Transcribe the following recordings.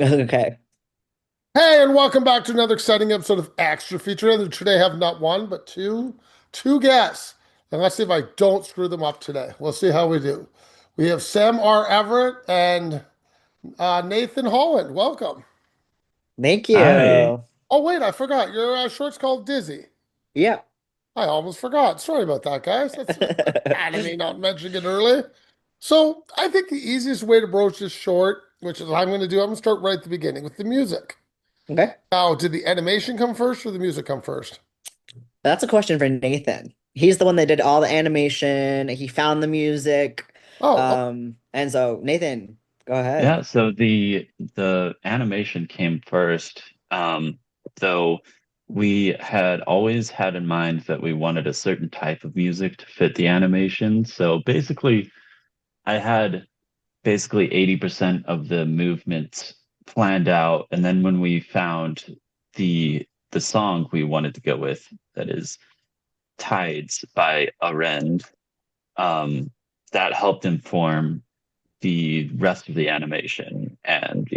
Okay. Hey, and welcome back to another exciting episode of Extra Feature. And today I have not one, but two guests. And let's see if I don't screw them up today. We'll see how we do. We have Sam R. Everett and Nathan Holland. Welcome. Thank Hi. you. Oh, wait, I forgot. Your short's called Dizzy. Yeah. I almost forgot. Sorry about that, guys. That's bad of me not mentioning it early. So I think the easiest way to broach this short, which is what I'm going to do, I'm going to start right at the beginning with the music. Okay. Now, did the animation come first or the music come first? That's a question for Nathan. He's the one that did all the animation. He found the music. Oh, And so Nathan, go ahead. Yeah, so the animation came first. Though we had always had in mind that we wanted a certain type of music to fit the animation. So basically I had basically 80% of the movements planned out, and then when we found the song we wanted to go with, that is Tides by Arend, um, that helped inform the rest of the animation and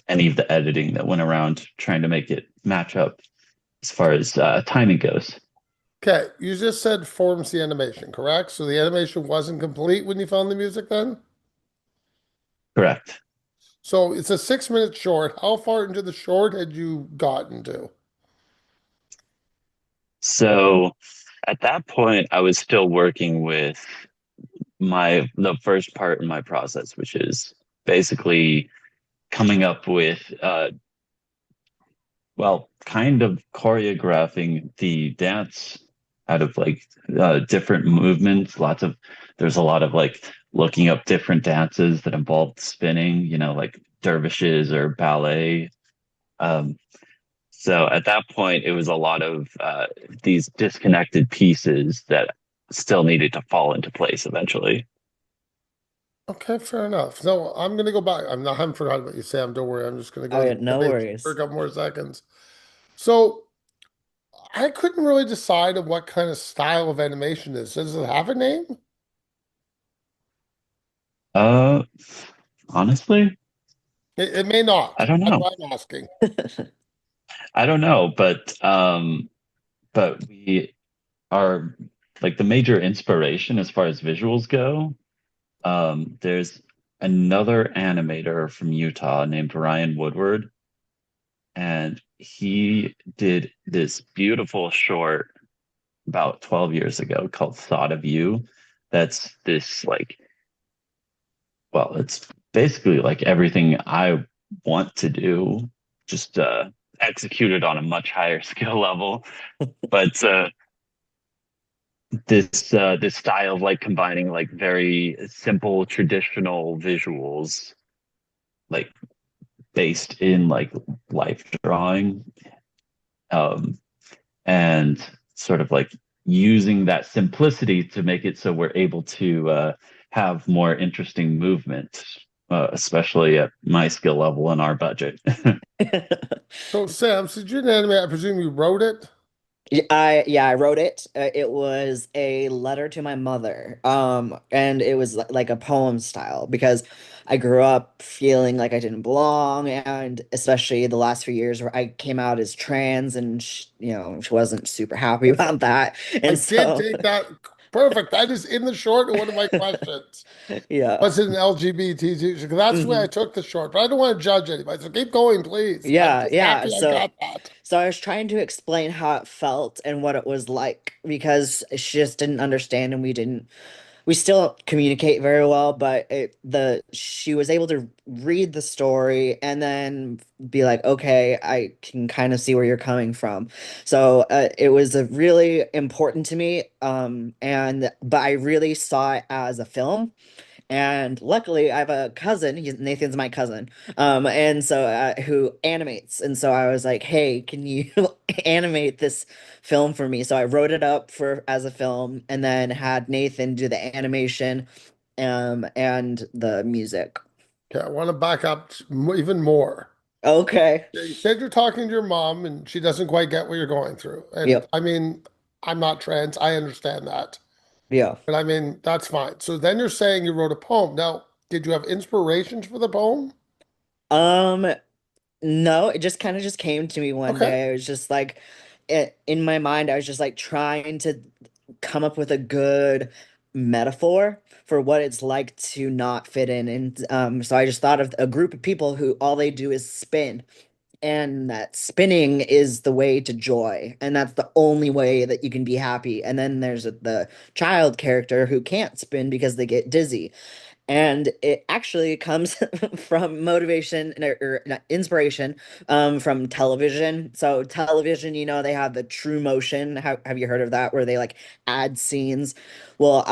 any of the editing that went around trying to make it match up as far as timing goes. okay. You just said forms the animation, correct? So the animation wasn't complete when you found the music then? Correct. So it's a 6 minute short. How far into the short had you gotten to? So at that point I was still working with the first part in my process, which is basically coming up with kind of choreographing the dance out of different movements. There's a lot of like looking up different dances that involve spinning, like dervishes or ballet. Um, so at that point, it was a lot of these disconnected pieces that still needed to fall into place eventually. Okay, fair enough. So I'm gonna go back. I haven't forgotten about you, Sam. Don't worry. I'm just gonna Oh, go to yeah, the no animation for a worries. couple more seconds. So I couldn't really decide on what kind of style of animation this. Does it have a name? Uh, Honestly, It may I not. don't That's know. why I'm asking. I don't know, but we are like the major inspiration as far as visuals go. There's another animator from Utah named Ryan Woodward, and he did this beautiful short about 12 years ago called Thought of You. That's this it's basically like everything I want to do, just executed on a much higher skill level. But this style of like combining like very simple traditional visuals like based in like life drawing, um and sort of like using that simplicity to make it so we're able to have more interesting movement, especially at my skill level and our budget. So Sam, since you're an anime, I presume you wrote it. I wrote it. It was a letter to my mother. And it was like a poem style because I grew up feeling like I didn't belong, and especially the last few years where I came out as trans, and she wasn't super happy about that. I And did so take that. Perfect. That is in the short and one of my questions. yeah. Was it an LGBT teacher? Because that's the way I Hmm. took the short, but I don't want to judge anybody. So keep going, please. I'm Yeah, just yeah. happy I So got that. so I was trying to explain how it felt and what it was like because she just didn't understand, and we still communicate very well, but she was able to read the story and then be like, okay, I can kind of see where you're coming from. So it was a really important to me, and but I really saw it as a film. And luckily, I have a cousin. Nathan's my cousin, and so who animates. And so I was like, "Hey, can you animate this film for me?" So I wrote it up for as a film, and then had Nathan do the animation, and the music. Okay, I want to back up even more. Okay. Yeah, you said you're talking to your mom and she doesn't quite get what you're going through. And Yep. I mean, I'm not trans. I understand that. Yeah. But I mean, that's fine. So then you're saying you wrote a poem. Now, did you have inspirations for the poem? Um, no, it just kind of just came to me one Okay. day. I was just like, in my mind, I was just like trying to come up with a good metaphor for what it's like to not fit in. And so I just thought of a group of people who all they do is spin. And that spinning is the way to joy. And that's the only way that you can be happy. And then there's the child character who can't spin because they get dizzy. And it actually comes from motivation or not, inspiration from television. So television, they have the True Motion. Have you heard of that? Where they like add scenes. Well,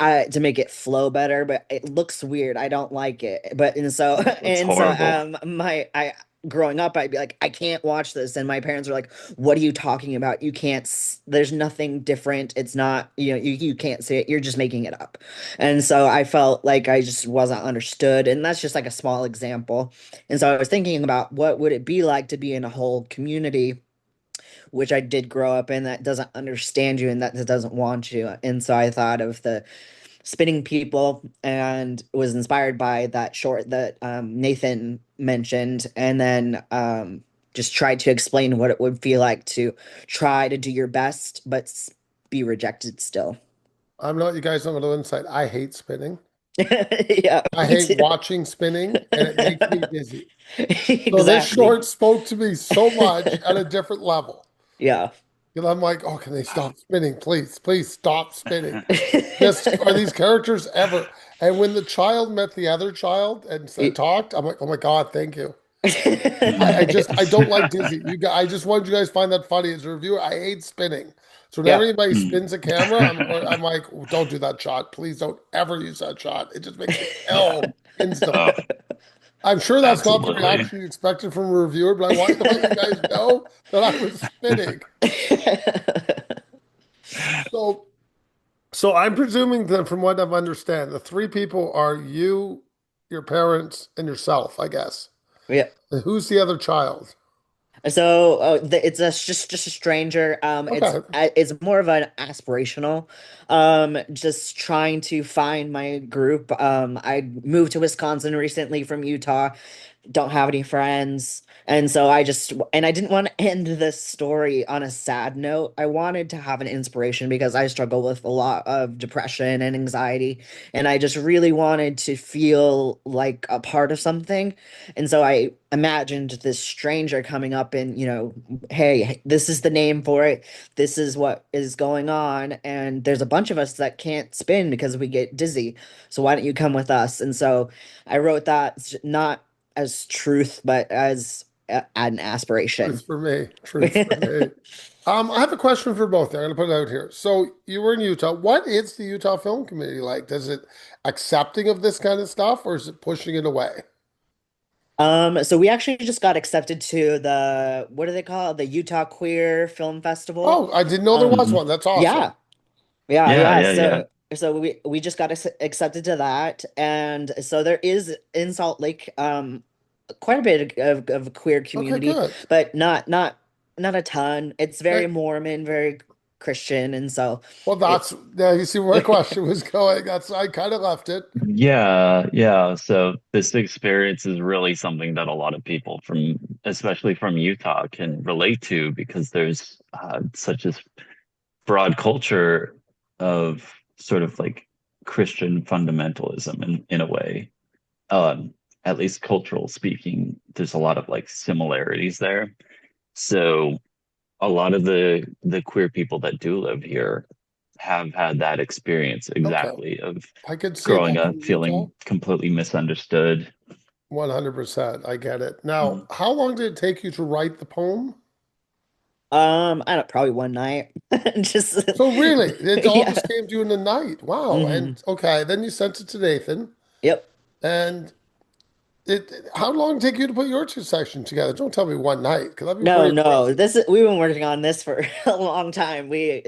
to make it flow better, but it looks weird. I don't like it. But and so It's and so horrible. my I growing up, I'd be like, I can't watch this. And my parents are like, what are you talking about? You can't, there's nothing different. It's not, you can't see it. You're just making it up. And so I felt like I just wasn't understood. And that's just like a small example. And so I was thinking about what would it be like to be in a whole community, which I did grow up in, that doesn't understand you and that doesn't want you. And so I thought of the spinning people and was inspired by that short that Nathan mentioned. And then just tried to explain what it would feel like to try to do your best, but be rejected still. I'm not, you guys don't know the insight. I hate spinning. Yeah, I me hate too. watching spinning and it makes me dizzy. So this Exactly. short spoke to me so much at a different level. Yeah. And I'm like, oh, can they stop spinning? Please, please stop spinning. Just are these characters ever? And when the child met the other child and talked, I'm like, oh my God, thank you. I don't like Disney. I just wanted you guys to find that funny as a reviewer. I hate spinning. So whenever Yeah. anybody spins a camera, I'm like, "Oh, don't do that shot. Please don't ever use that shot. It just makes me ill instantly. Oh, I'm sure that's not the absolutely. reaction you expected from a reviewer, but I wanted to let you guys know that I was spinning. So, so I'm presuming that from what I've understand, the three people are you, your parents, and yourself, I guess. Yeah. And who's the other child? So it's just a stranger. Okay. It's more of an aspirational. Just trying to find my group. I moved to Wisconsin recently from Utah, don't have any friends. And so I didn't want to end this story on a sad note. I wanted to have an inspiration because I struggle with a lot of depression and anxiety. And I just really wanted to feel like a part of something. And so I imagined this stranger coming up and, hey, this is the name for it. This is what is going on. And there's a bunch of us that can't spin because we get dizzy. So why don't you come with us? And so I wrote that not as truth, but as an aspiration. Truth for me. Truth for me. I have a question for both. I'm going to put it out here. So you were in Utah. What is the Utah film community like? Does it accepting of this kind of stuff, or is it pushing it away? So we actually just got accepted to the, what do they call it? The Utah Queer Film Festival. Oh, I didn't know there was Um, Mhm. one. That's awesome. yeah, yeah, Yeah, yeah. yeah, yeah. So we just got accepted to that, and so there is in Salt Lake quite a bit of a queer Okay, community, good. but not a ton. It's very Okay. Mormon, very Christian, and so Well, it. that's yeah. You see where my question was going. That's I kind of left it. Yeah, yeah. So this experience is really something that a lot of people from, especially from Utah, can relate to because there's such a broad culture of sort of like Christian fundamentalism in a way. Um, at least cultural speaking, there's a lot of like similarities there. So a lot of the queer people that do live here have had that experience Okay, exactly of I could see growing that up from Utah. feeling completely misunderstood. 100%. I get it. Now, Mm. how long did it take you to write the poem? I don't probably one night. Just So really, it all yeah. just came to you in the night. Wow. Hmm. And okay, then you sent it to Nathan. Yep. And how long did it take you to put your two sections together? Don't tell me one night, because that'd be No, pretty no. impressive. We've been working on this for a long time. We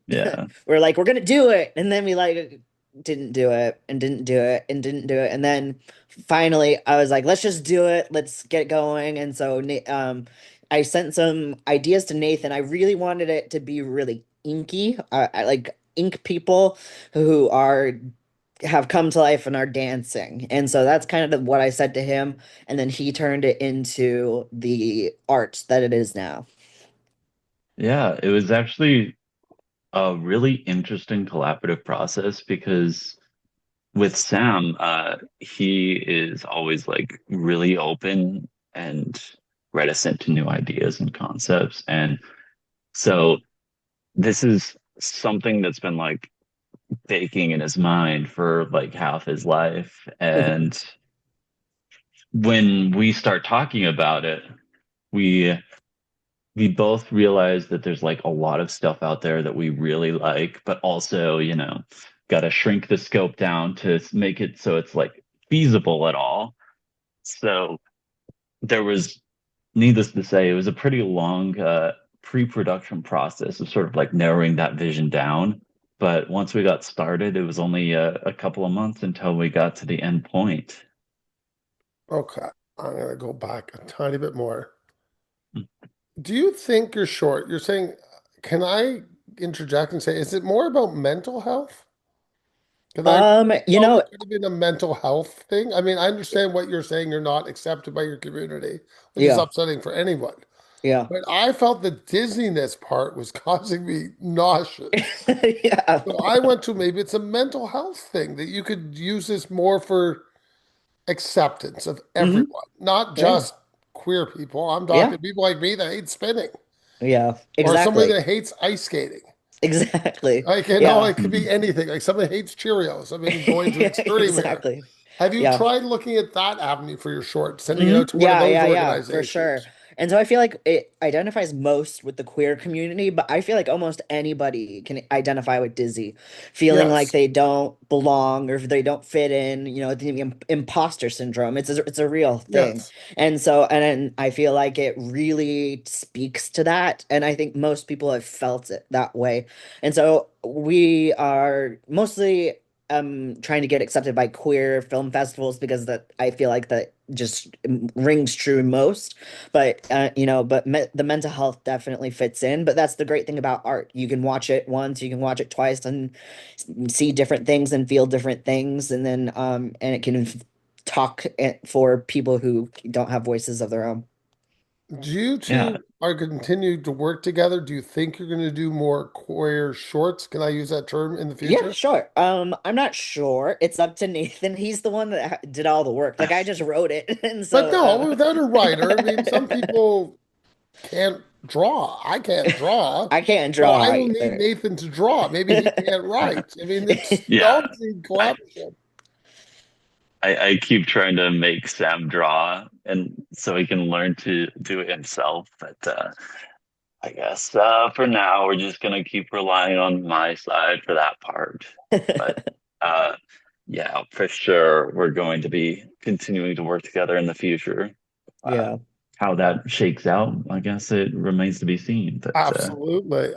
Yeah. we're like we're gonna do it, and then we like didn't do it, and didn't do it, and didn't do it, and then finally I was like, let's just do it. Let's get going. And so I sent some ideas to Nathan. I really wanted it to be really inky. I like ink people who are have come to life and are dancing. And so that's kind of what I said to him. And then he turned it into the art that it is now. Yeah, it was actually a really interesting collaborative process because with Sam, he is always like really open and reticent to new ideas and concepts. And so this is something that's been like baking in his mind for like half his life. And when we start talking about it, we we both realize that there's like a lot of stuff out there that we really like, but also, got to shrink the scope down to make it so it's like feasible at all. So there was, needless to say, it was a pretty long pre-production process of sort of like narrowing that vision down. But once we got started, it was only a couple of months until we got to the end point. Okay, I'm gonna go back a tiny bit more. Do you think you're short? You're saying, can I interject and say, is it more about mental health? Because I You felt know, it could have been a mental health thing. I mean, I understand what you're saying. You're not accepted by your community, which is yeah, upsetting for anyone. yeah. But I felt the dizziness part was causing me nauseous. Yeah. So I went to maybe it's a mental health thing that you could use this more for acceptance of Hmm. everyone, not Yeah. just queer people. I'm Yeah. talking people like me that hate spinning Yeah. or somebody Exactly. that hates ice skating. Exactly. Like, Yeah. it could be Mhm. anything. Like somebody hates Cheerios. I mean, going to extreme here. Exactly. Have you Yeah. tried looking at that avenue for your short, sending it out to one of Yeah, those yeah, yeah, for sure. organizations? And so I feel like it identifies most with the queer community, but I feel like almost anybody can identify with Dizzy, feeling like Yes, they don't belong or if they don't fit in, the imposter syndrome. It's a real thing. yes. And so and I feel like it really speaks to that, and I think most people have felt it that way. And so we are mostly trying to get accepted by queer film festivals because that I feel like that just rings true most. But the mental health definitely fits in. But that's the great thing about art. You can watch it once, you can watch it twice, and see different things and feel different things, and then and it can talk for people who don't have voices of their own. Do you Yeah. two are continue to work together? Do you think you're going to do more queer shorts? Can I use that term in the Yeah, future? sure. I'm not sure. It's up to Nathan. He's the one that did all the work. Like I just wrote it, and But so no, without a writer, I mean, some people can't draw. I can't draw. I can't So draw I don't need either. Nathan to draw. Maybe he can't write. I mean, it's we Yeah. all need I, collaboration. I keep trying to make Sam draw and so he can learn to do it himself. But I guess for now we're just gonna keep relying on my side for that part. But uh, yeah, for sure we're going to be continuing to work together in the future. Uh, Yeah. how that shakes out, I guess it remains to be seen. But Absolutely.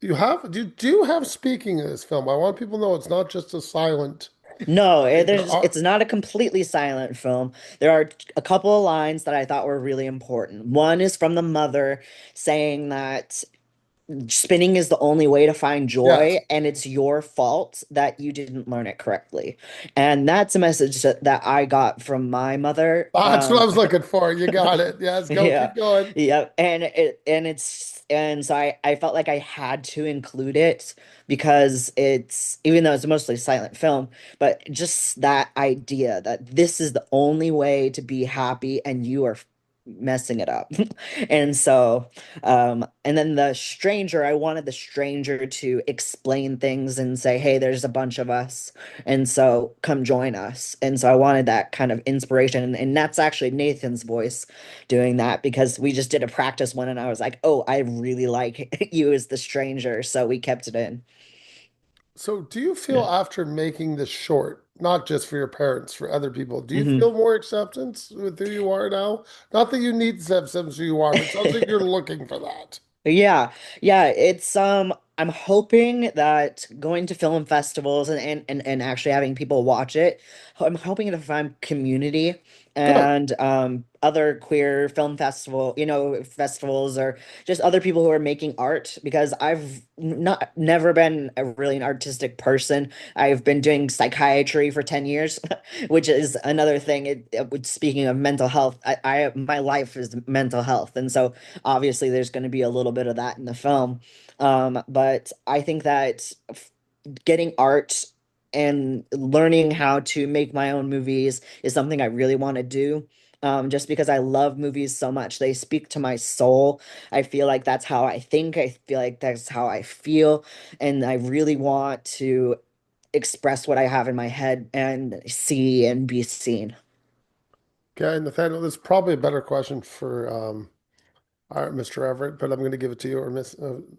Do you have speaking in this film? I want people to know it's not just a silent No, thing. There there's are it's not a completely silent film. There are a couple of lines that I thought were really important. One is from the mother saying that spinning is the only way to find joy, yes. and it's your fault that you didn't learn it correctly. And that's a message that I got from my mother. That's what I was looking for. You got it. Yes, go Yeah. keep going. Yeah. And so I felt like I had to include it because it's even though it's a mostly silent film, but just that idea that this is the only way to be happy and you are messing it up. And so and then the stranger, I wanted the stranger to explain things and say, hey, there's a bunch of us. And so come join us. And so I wanted that kind of inspiration. And that's actually Nathan's voice doing that because we just did a practice one and I was like, oh, I really like you as the stranger. So we kept it in. So, do you feel yeah. after making this short, not just for your parents, for other people, do you Hmm. feel more acceptance with who you are now? Not that you need to have acceptance who you are, but it sounds like you're looking for that. Yeah, yeah, it's I'm hoping that going to film festivals and actually having people watch it, I'm hoping to find community Good. and other queer film festivals, or just other people who are making art, because I've not never been a really an artistic person. I've been doing psychiatry for 10 years, which is another thing. Speaking of mental health, my life is mental health, and so obviously there's going to be a little bit of that in the film. But I think that getting art and learning how to make my own movies is something I really want to do. Just because I love movies so much. They speak to my soul. I feel like that's how I think. I feel like that's how I feel. And I really want to express what I have in my head and see and be seen. Okay, Nathaniel, this is probably a better question for Mr. Everett, but I'm going to give it to you or Miss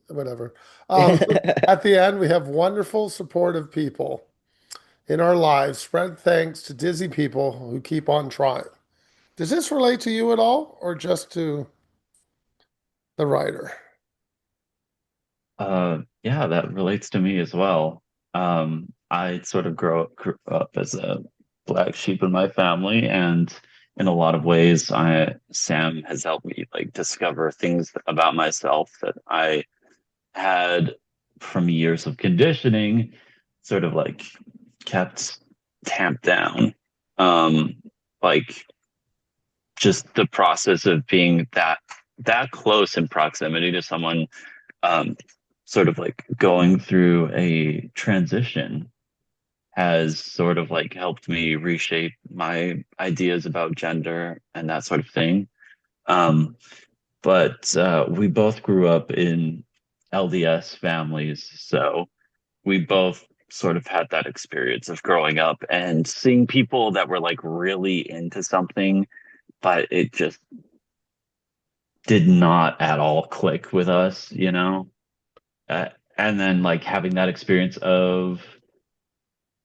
whatever. So at the end, we have wonderful, supportive people in our lives. Spread thanks to dizzy people who keep on trying. Does this relate to you at all, or just to the writer? Yeah, that relates to me as well. I sort of grew up as a black sheep in my family, and in a lot of ways, Sam has helped me like discover things about myself that I had from years of conditioning, sort of like kept tamped down. Um, like just the process of being that close in proximity to someone, um, sort of like going through a transition has sort of like helped me reshape my ideas about gender and that sort of thing. Um, but we both grew up in LDS families, so we both sort of had that experience of growing up and seeing people that were like really into something, but it just did not at all click with us, you know? Uh, and then like having that experience of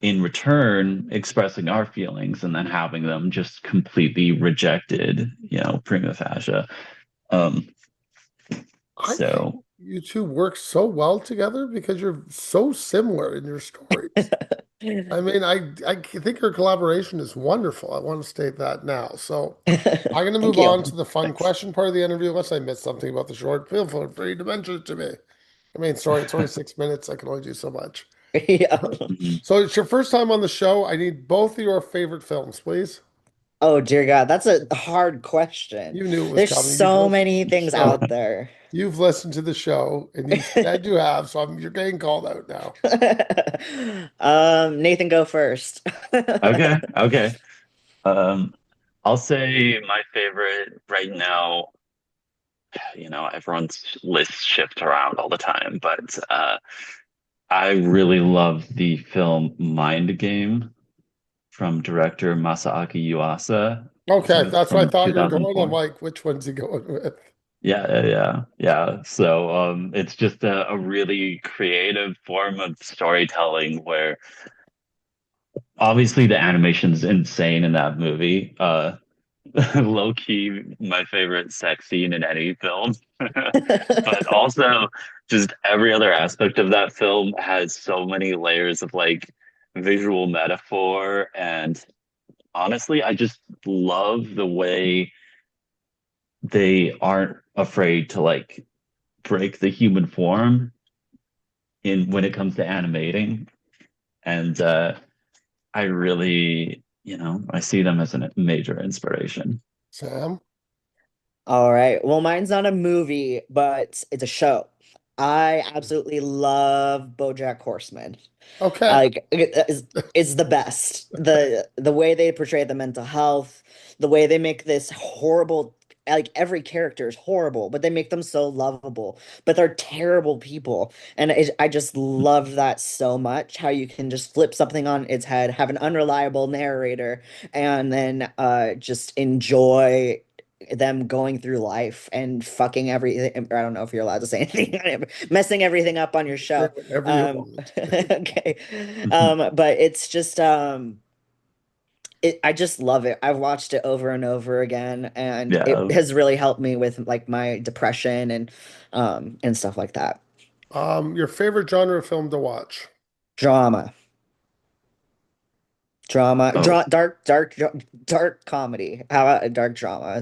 in return expressing our feelings and then having them just completely rejected, prima facie. Um, I think so you two work so well together because you're so similar in your stories. I mean, I think your collaboration is wonderful. I want to state that now. So I'm going to Thank move you. on to the fun question part of the interview. Unless I missed something about the short, feel free to mention it to me. I mean, sorry, it's only 6 minutes. I can only do so much. Yeah. mhm. So it's your first time on the show. I need both of your favorite films, please. Oh dear God, that's a hard question. You knew it was There's coming. You've so listened many to the things show. out there. You've listened to the show, and you said you have. So you're getting called out now. Nathan, go first. Okay, okay. Um, I'll say my favorite right now, everyone's lists shift around all the time, but I really love the film Mind Game from director Masaaki Yuasa. I Okay, think it's that's what I from thought you were going. I'm 2004. like, which one's he going with? Yeah, yeah, yeah, yeah. So it's just a really creative form of storytelling where obviously the animation's insane in that movie. Low key, my favorite sex scene in any film. But also, just every other aspect of that film has so many layers of like visual metaphor. And honestly, I just love the way they aren't afraid to like break the human form in when it comes to animating. And I really, I see them as a major inspiration. Sam? All right. Well, mine's not a movie, but it's a show. I absolutely love BoJack Horseman. Okay. Like it's the best. The way they portray the mental health, the way they make this horrible, like every character is horrible, but they make them so lovable. But they're terrible people, and I just love that so much. How you can just flip something on its head, have an unreliable narrator, and then just enjoy them going through life and fucking everything. I don't know if you're allowed to say anything, messing everything up on your Say show. whatever you want. Okay. But it's just I just love it. I've watched it over and over again, and it Yeah. has really helped me with like my depression and stuff like that. Your favorite genre of film to watch? Drama. Drama, Oh, dark comedy. How about a dark drama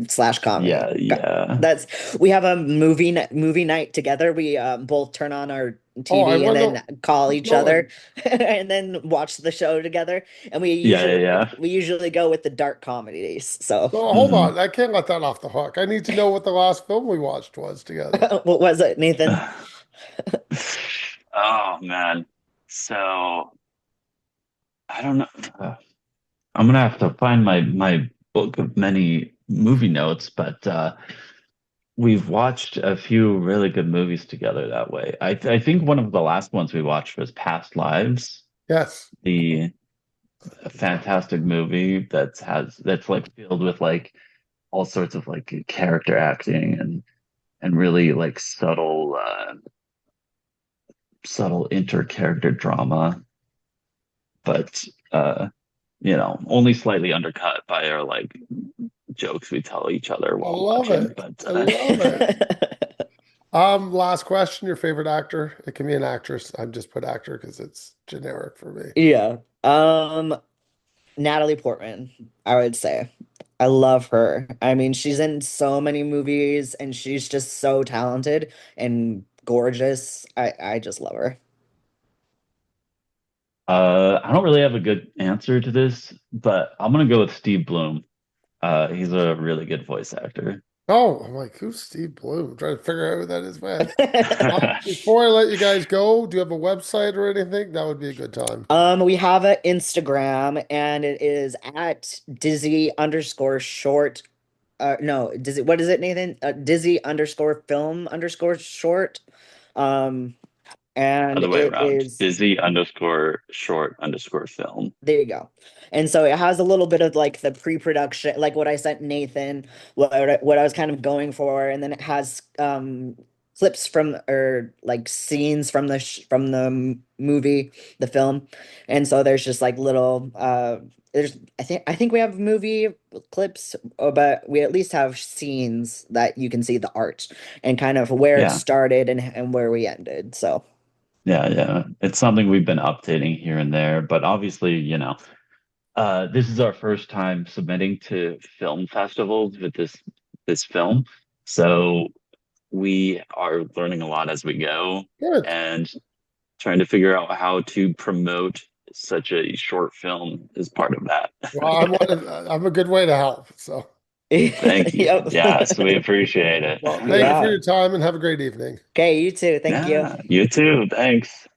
slash comedy? yeah, yeah. That's we have a movie night together. We both turn on our Oh, I TV and want to then know call who's each other going. and then watch the show together. And Yeah, yeah, yeah. we usually go with the dark comedies. So So hold Hmm. on, I can't let that off the hook. I need to know what the last film we watched was together. what was it, Nathan? Oh man. So I don't know. I'm gonna have to find my book of many movie notes, but we've watched a few really good movies together that way. I think one of the last ones we watched was Past Lives, Yes. the fantastic movie that's like filled with like all sorts of like character acting and really like subtle inter-character drama, but only slightly undercut by our like jokes we tell each other I while love watching. it. But I love it. Last question, your favorite actor? It can be an actress. I'm just put actor because it's generic for me. Yeah. Natalie Portman, I would say. I love her. I mean, she's in so many movies and she's just so talented and gorgeous. I just love her. I don't really have a good answer to this, but I'm gonna go with Steve Bloom. He's a really good voice actor. Oh, I'm like, who's Steve Bloom? I'm trying to figure out who that is, man. Before I let you guys go, do you have a website or anything? That would be a good time. We have an Instagram and it is at Dizzy underscore short. No, Dizzy, what is it, Nathan? Dizzy underscore film underscore short. Um, and Other way it around. is Busy underscore short underscore film. There you go. And so it has a little bit of like the pre-production, like what I sent Nathan, what I was kind of going for, and then it has clips from or like scenes from from the movie, the film. And so there's just like little there's I think we have movie clips, but we at least have scenes that you can see the art and kind of where it Yeah, started and where we ended. So yeah, yeah. It's something we've been updating here and there, but obviously, this is our first time submitting to film festivals with this film. So we are learning a lot as we go Good. and trying to figure out how to promote such a short film as part of that. Well, I'm a good way to help. So, Thank you. Yep. Yes, we appreciate it. well, thank you for Yeah. your time and have a great evening. Okay, you too. Thank you. Yeah, you too. Thanks.